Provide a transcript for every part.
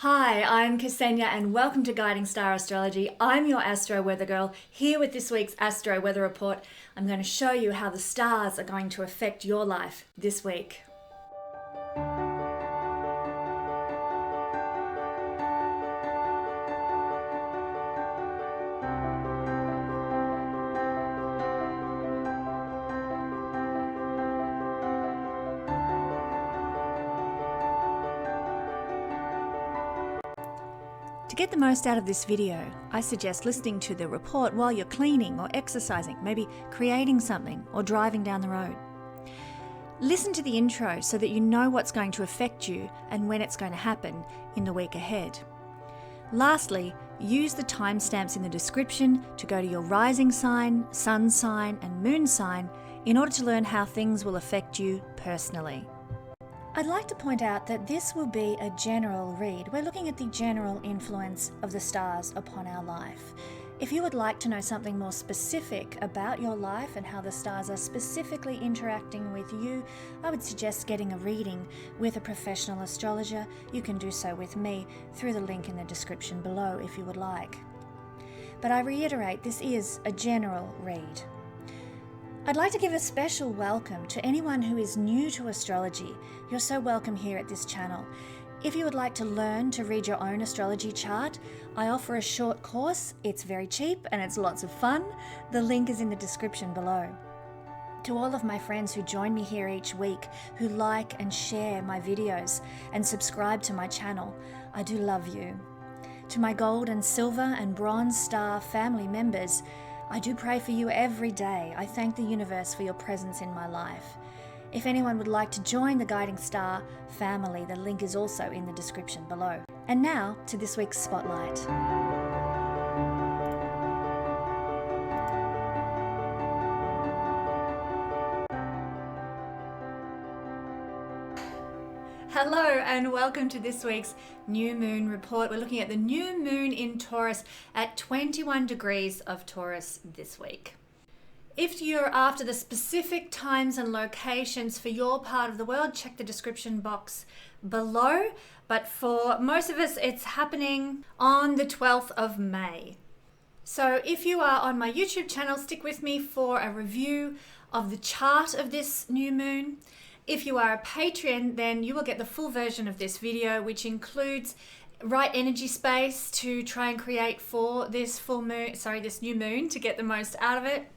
Hi, I'm Kesenya and welcome to Guiding Star Astrology. I'm your Astro Weather Girl, here with this week's Astro Weather Report. I'm going to show you how the stars are going to affect your life this week. To get the most out of this video, I suggest listening to the report while you're cleaning or exercising, maybe creating something or driving down the road. Listen to the intro so that you know what's going to affect you and when it's going to happen in the week ahead. Lastly, use the timestamps in the description to go to your rising sign, sun sign and moon sign in order to learn how things will affect you personally. I'd like to point out that this will be a general read. We're looking at the general influence of the stars upon our life. If you would like to know something more specific about your life and how the stars are specifically interacting with you, I would suggest getting a reading with a professional astrologer. You can do so with me through the link in the description below if you would like. But I reiterate, this is a general read. I'd like to give a special welcome to anyone who is new to astrology. You're so welcome here at this channel. If you would like to learn to read your own astrology chart, I offer a short course. It's very cheap and it's lots of fun. The link is in the description below. To all of my friends who join me here each week, who like and share my videos and subscribe to my channel, I do love you. To my gold and silver and bronze star family members, I do pray for you every day. I thank the universe for your presence in my life. If anyone would like to join the Guiding Star family, the link is also in the description below. And now to this week's Spotlight. Hello and welcome to this week's New Moon Report. We're looking at the new moon in Taurus at 21 degrees of Taurus this week. If you're after the specific times and locations for your part of the world, check the description box below. But for most of us, it's happening on the 12th of May. So if you are on my YouTube channel, stick with me for a review of the chart of this new moon. If you are a patron, then you will get the full version of this video, which includes right energy space to try and create for this this new moon to get the most out of it,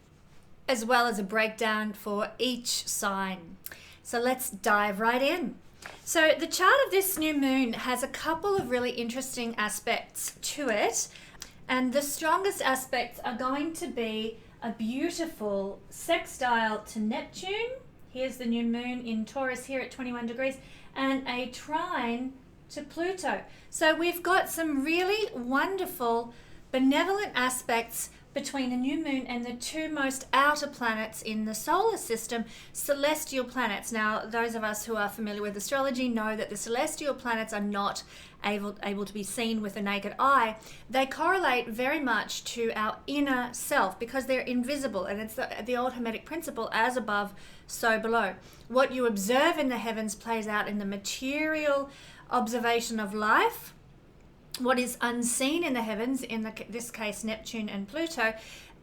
as well as a breakdown for each sign. So let's dive right in. So the chart of this new moon has a couple of really interesting aspects to it, and the strongest aspects are going to be a beautiful sextile to Neptune. Here's the new moon in Taurus here at 21 degrees and a trine to Pluto. So we've got some really wonderful benevolent aspects between the new moon and the two most outer planets in the solar system, celestial planets. Now, those of us who are familiar with astrology know that the celestial planets are not able to be seen with the naked eye. They correlate very much to our inner self because they're invisible, and it's the old Hermetic principle, as above, so below. What you observe in the heavens plays out in the material observation of life. What is unseen in the heavens, in this case Neptune and Pluto,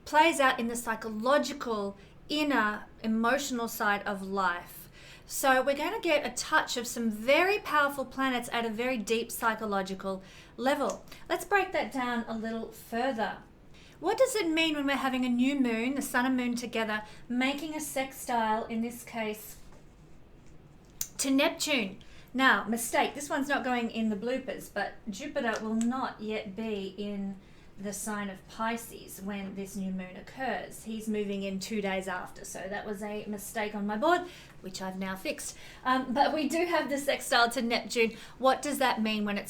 plays out in the psychological, inner, emotional side of life. So we're going to get a touch of some very powerful planets at a very deep psychological level. Let's break that down a little further. What does it mean when we're having a new moon, the sun and moon together, making a sextile, in this case, to Neptune? Now, mistake, this one's not going in the bloopers, but Jupiter will not yet be in the sign of Pisces when this new moon occurs. He's moving in 2 days after, so that was a mistake on my board, which I've now fixed. But we do have the sextile to Neptune. What does that mean when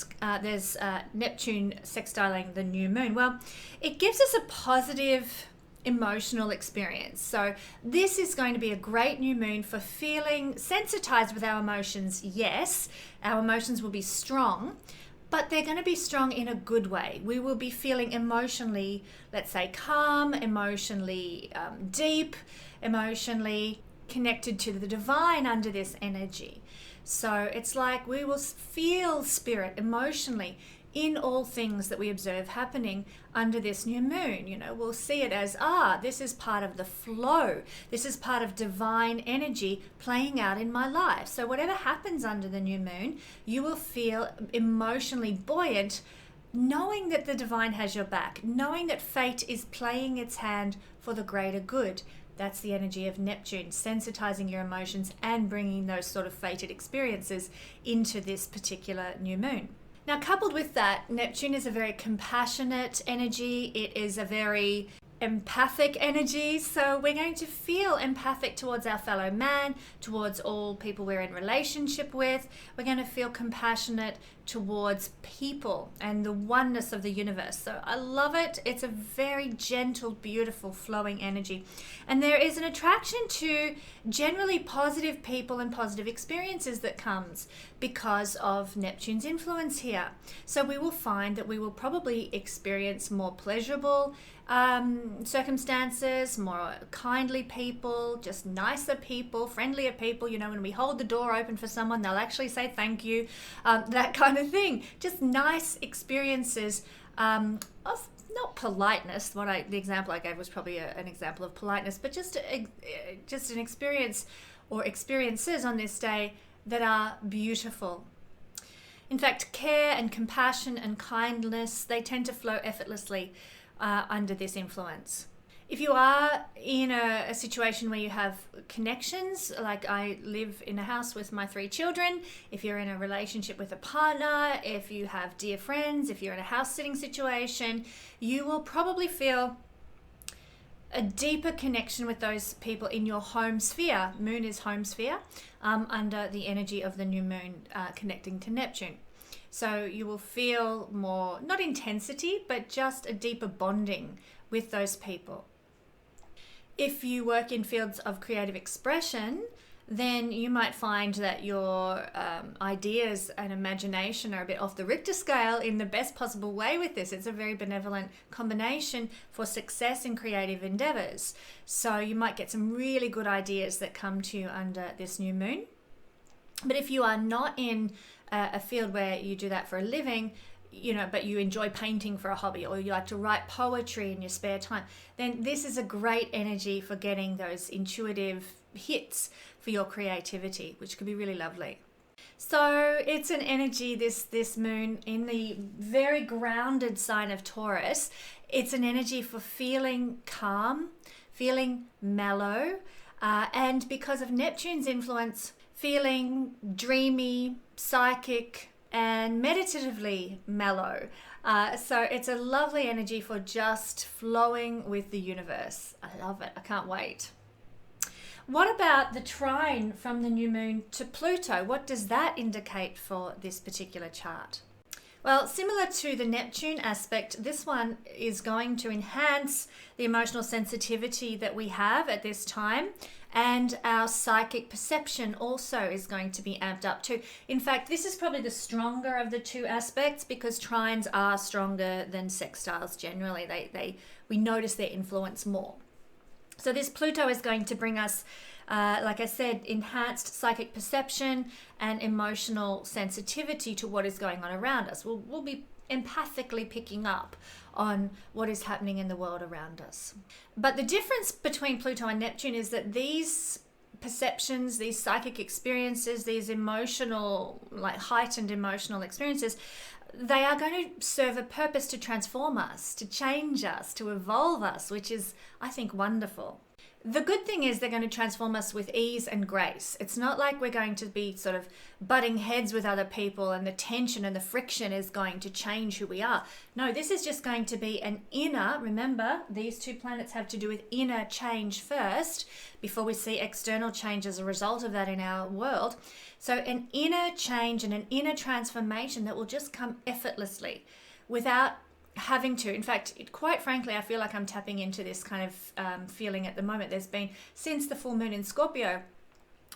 there's Neptune sextiling the new moon? Well, it gives us a positive emotional experience. So this is going to be a great new moon for feeling sensitized with our emotions. Yes, our emotions will be strong, but they're going to be strong in a good way. We will be feeling emotionally, let's say, calm, emotionally deep, emotionally connected to the divine under this energy. So it's like we will feel spirit emotionally in all things that we observe happening under this new moon. You know, we'll see it as, this is part of the flow. This is part of divine energy playing out in my life. So whatever happens under the new moon, you will feel emotionally buoyant, knowing that the divine has your back, knowing that fate is playing its hand for the greater good. That's the energy of Neptune, sensitizing your emotions and bringing those sort of fated experiences into this particular new moon. Now, coupled with that, Neptune is a very compassionate energy. It is a very empathic energy. So we're going to feel empathic towards our fellow man, towards all people we're in relationship with. We're going to feel compassionate towards people and the oneness of the universe. So I love it. It's a very gentle, beautiful, flowing energy. And there is an attraction to generally positive people and positive experiences that comes because of Neptune's influence here. So we will find that we will probably experience more pleasurable circumstances, more kindly people, just nicer people, friendlier people. You know, when we hold the door open for someone, they'll actually say thank you, that kind of thing. Just nice experiences of not politeness. The example I gave was probably an example of politeness, but just an experience or experiences on this day that are beautiful. In fact, care and compassion and kindness, they tend to flow effortlessly under this influence. If you are in a situation where you have connections, like I live in a house with my 3 children, if you're in a relationship with a partner, if you have dear friends, if you're in a house sitting situation, you will probably feel a deeper connection with those people in your home sphere. Moon is home sphere, under the energy of the new moon connecting to Neptune. So you will feel more, not intensity, but just a deeper bonding with those people. If you work in fields of creative expression, then you might find that your ideas and imagination are a bit off the Richter scale in the best possible way with this. It's a very benevolent combination for success in creative endeavors. So you might get some really good ideas that come to you under this new moon. But if you are not in a field where you do that for a living, you know, but you enjoy painting for a hobby, or you like to write poetry in your spare time, then this is a great energy for getting those intuitive hits for your creativity, which could be really lovely. So it's an energy, this moon in the very grounded sign of Taurus. It's an energy for feeling calm, feeling mellow, and because of Neptune's influence, feeling dreamy, psychic, and meditatively mellow. So it's a lovely energy for just flowing with the universe. I love it. I can't wait. What about the trine from the new moon to Pluto? What does that indicate for this particular chart? Well, similar to the Neptune aspect, this one is going to enhance the emotional sensitivity that we have at this time, and our psychic perception also is going to be amped up too. In fact, this is probably the stronger of the two aspects, because trines are stronger than sextiles generally. We notice their influence more. So this Pluto is going to bring us, like I said, enhanced psychic perception and emotional sensitivity to what is going on around us. We'll be empathically picking up on what is happening in the world around us. But the difference between Pluto and Neptune is that these perceptions, these psychic experiences, these emotional, like heightened emotional experiences, they are going to serve a purpose to transform us, to change us, to evolve us, which is, I think, wonderful. The good thing is they're going to transform us with ease and grace. It's not like we're going to be sort of butting heads with other people and the tension and the friction is going to change who we are. No, this is just going to be an inner, remember, these two planets have to do with inner change first before we see external change as a result of that in our world. So an inner change and an inner transformation that will just come effortlessly without having to. In fact, quite frankly, I feel like I'm tapping into this kind of feeling at the moment. There's been, since the full moon in Scorpio,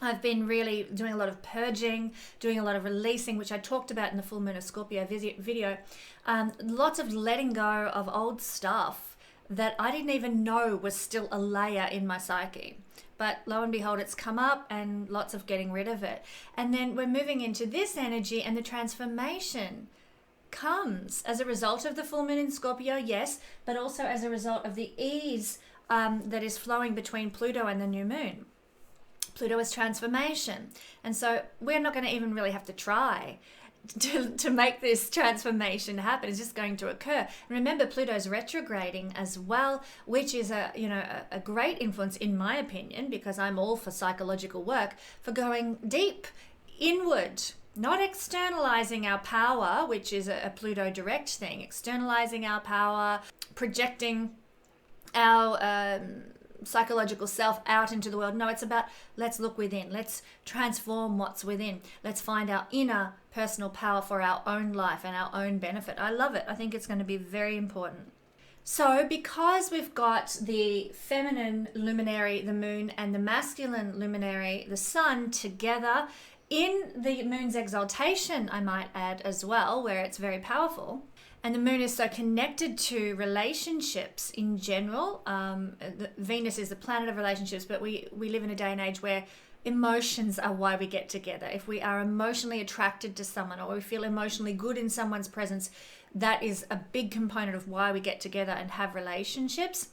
I've been really doing a lot of purging, doing a lot of releasing, which I talked about in the full moon of Scorpio video. Lots of letting go of old stuff that I didn't even know was still a layer in my psyche. But lo and behold, it's come up, and lots of getting rid of it. And then we're moving into this energy, and the transformation comes as a result of the full moon in Scorpio, yes, but also as a result of the ease that is flowing between Pluto and the new moon. Pluto is transformation. And so we're not going to even really have to try to make this transformation happen. It's just going to occur. And remember, Pluto's retrograding as well, which is a great influence, in my opinion, because I'm all for psychological work, for going deep inward, not externalizing our power, which is a Pluto direct thing, externalizing our power, projecting our psychological self out into the world. No, it's about, let's look within, let's transform what's within, let's find our inner personal power for our own life and our own benefit. I love it. I think it's going to be very important. So because we've got the feminine luminary, the moon, and the masculine luminary, the sun, together in the moon's exaltation, I might add as well, where it's very powerful, and the moon is so connected to relationships in general. Venus is the planet of relationships, but we live in a day and age where emotions are why we get together. If we are emotionally attracted to someone, or we feel emotionally good in someone's presence, that is a big component of why we get together and have relationships.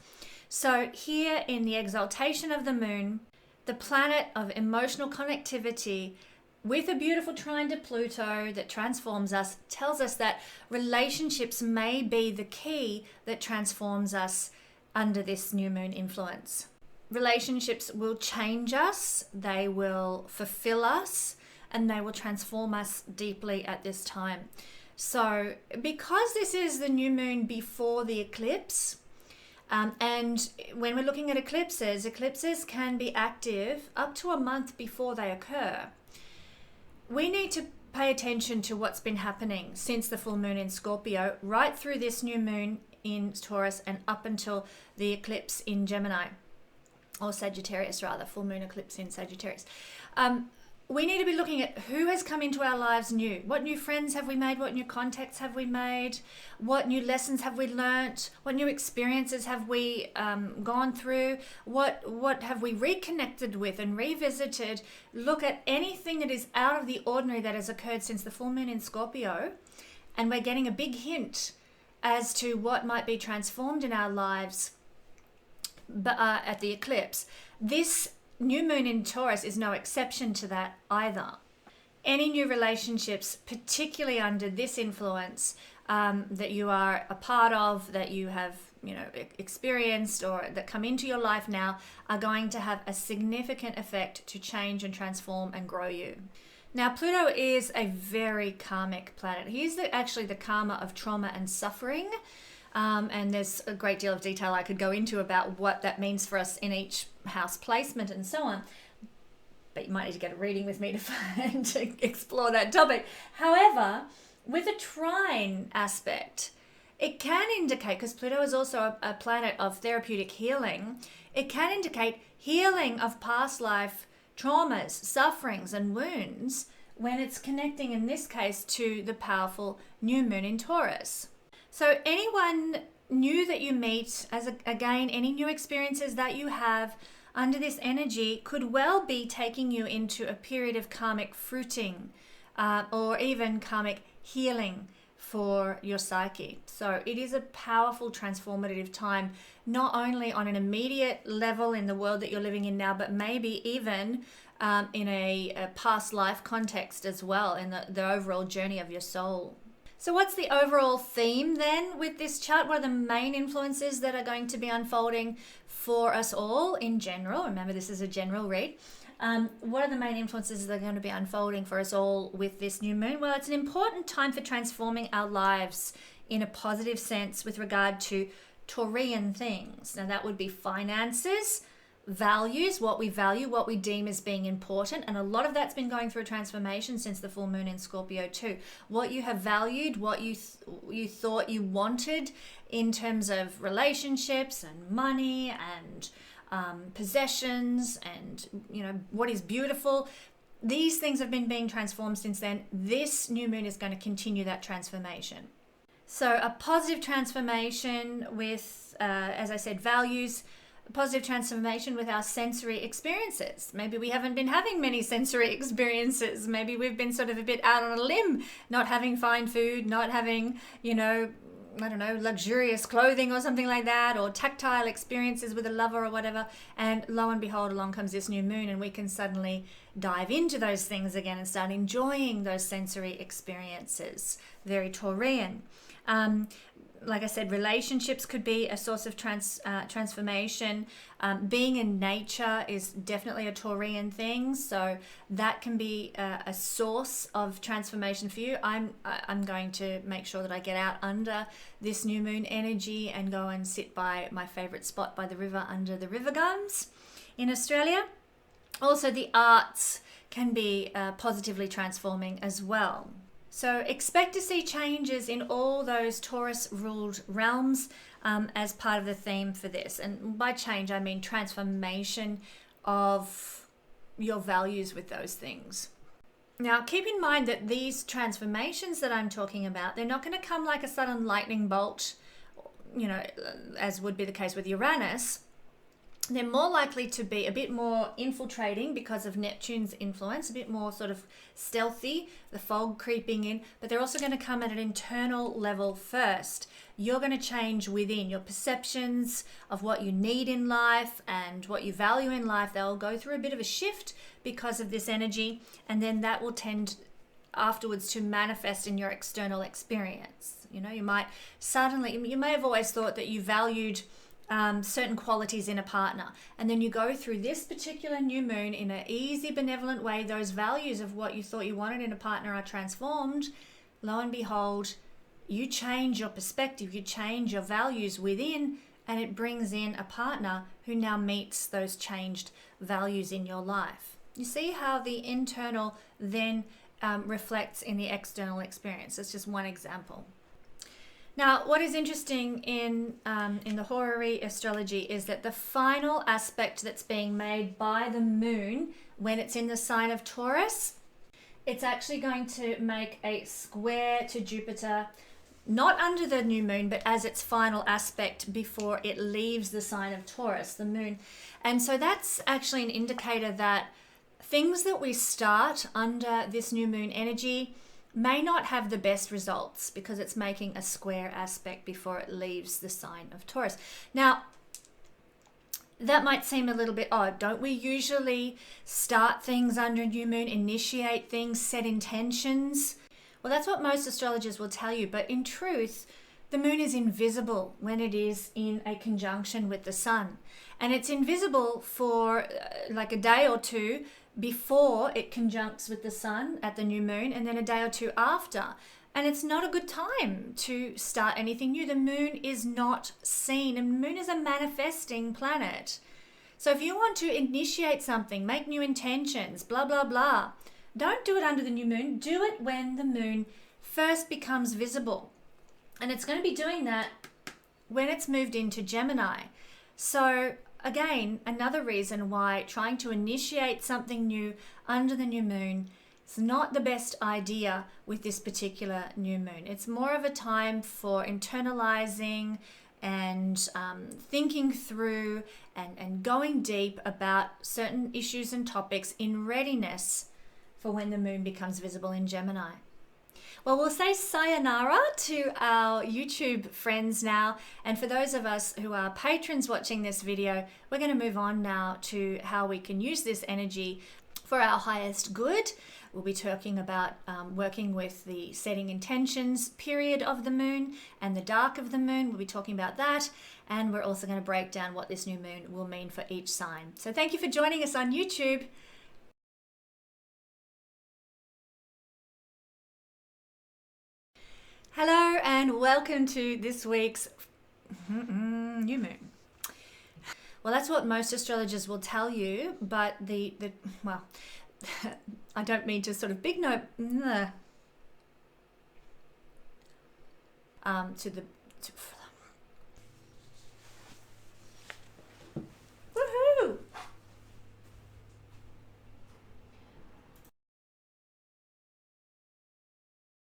So here in the exaltation of the moon, the planet of emotional connectivity, with a beautiful trine to Pluto that transforms us, tells us that relationships may be the key that transforms us under this new moon influence. Relationships will change us, they will fulfill us, and they will transform us deeply at this time. So because this is the new moon before the eclipse, and when we're looking at eclipses can be active up to a month before they occur. We need to pay attention to what's been happening since the full moon in Scorpio, right through this new moon in Taurus and up until the eclipse in Gemini, or Sagittarius rather, full moon eclipse in Sagittarius. We need to be looking at who has come into our lives new. What new friends have we made? What new contacts have we made? What new lessons have we learnt? What new experiences have we gone through? What have we reconnected with and revisited? Look at anything that is out of the ordinary that has occurred since the full moon in Scorpio, and we're getting a big hint as to what might be transformed in our lives at the eclipse. This new moon in Taurus is no exception to that either. Any new relationships, particularly under this influence, that you are a part of, that you have experienced, or that come into your life now, are going to have a significant effect to change and transform and grow you. Now, Pluto is a very karmic planet. He's actually the karma of trauma and suffering. And there's a great deal of detail I could go into about what that means for us in each house placement and so on. But you might need to get a reading with me to explore that topic. However, with a trine aspect, it can indicate, because Pluto is also a planet of therapeutic healing, it can indicate healing of past life traumas, sufferings, and wounds when it's connecting, in this case, to the powerful new moon in Taurus. So anyone new that you meet, again, any new experiences that you have under this energy could well be taking you into a period of karmic fruiting or even karmic healing for your psyche. So it is a powerful transformative time, not only on an immediate level in the world that you're living in now, but maybe even in a past life context as well, in the overall journey of your soul. So what's the overall theme then with this chart? What are the main influences that are going to be unfolding for us all in general? Remember, this is a general read. What are the main influences that are going to be unfolding for us all with this new moon? Well, it's an important time for transforming our lives in a positive sense with regard to Taurian things. Now, that would be finances, values, what we value, what we deem as being important, and a lot of that's been going through a transformation since the full moon in Scorpio too. What you have valued, what you thought you wanted in terms of relationships and money and possessions and what is beautiful, these things have been being transformed since then. This new moon is going to continue that transformation. So a positive transformation with, as I said, values, a positive transformation with our sensory experiences. Maybe we haven't been having many sensory experiences. Maybe we've been sort of a bit out on a limb, not having fine food, not having, I don't know, luxurious clothing or something like that, or tactile experiences with a lover or whatever. And lo and behold, along comes this new moon and we can suddenly dive into those things again and start enjoying those sensory experiences. Very Taurian. Like I said, relationships could be a source of transformation. Being in nature is definitely a Taurian thing, so that can be a source of transformation for you. I'm going to make sure that I get out under this new moon energy and go and sit by my favorite spot by the river under the river gums in Australia. Also, the arts can be positively transforming as well. So expect to see changes in all those Taurus-ruled realms as part of the theme for this. And by change, I mean transformation of your values with those things. Now, keep in mind that these transformations that I'm talking about, they're not going to come like a sudden lightning bolt, as would be the case with Uranus. They're more likely to be a bit more infiltrating because of Neptune's influence, a bit more sort of stealthy, the fog creeping in, but they're also going to come at an internal level first. You're going to change within your perceptions of what you need in life and what you value in life. They'll go through a bit of a shift because of this energy, and then that will tend afterwards to manifest in your external experience. You may have always thought that you valued certain qualities in a partner, and then you go through this particular new moon in an easy, benevolent way. Those values of what you thought you wanted in a partner are transformed. Lo and behold, you change your perspective, you change your values within, and it brings in a partner who now meets those changed values in your life. You see how the internal then reflects in the external experience. It's just one example. Now, what is interesting in the horary astrology is that the final aspect that's being made by the moon when it's in the sign of Taurus, it's actually going to make a square to Jupiter, not under the new moon, but as its final aspect before it leaves the sign of Taurus, the moon. And so that's actually an indicator that things that we start under this new moon energy may not have the best results because it's making a square aspect before it leaves the sign of Taurus. Now, that might seem a little bit odd. Don't we usually start things under new moon, initiate things, set intentions? Well, that's what most astrologers will tell you, but in truth, the moon is invisible when it is in a conjunction with the sun. And it's invisible for like a day or two before it conjuncts with the sun at the new moon, and then a day or two after. And it's not a good time to start anything new. The moon is not seen, and the moon is a manifesting planet. So if you want to initiate something, make new intentions, blah, blah, blah, don't do it under the new moon. Do it when the moon first becomes visible. And it's going to be doing that when it's moved into Gemini. So again, another reason why trying to initiate something new under the new moon is not the best idea with this particular new moon. It's more of a time for internalizing and thinking through and going deep about certain issues and topics in readiness for when the moon becomes visible in Gemini. Well, we'll say sayonara to our YouTube friends now. And for those of us who are patrons watching this video, we're going to move on now to how we can use this energy for our highest good. We'll be talking about working with the setting intentions period of the moon and the dark of the moon. We'll be talking about that. And we're also going to break down what this new moon will mean for each sign. So thank you for joining us on YouTube. Hello and welcome to this week's new moon. Well, that's what most astrologers will tell you, but well, I don't mean to sort of big note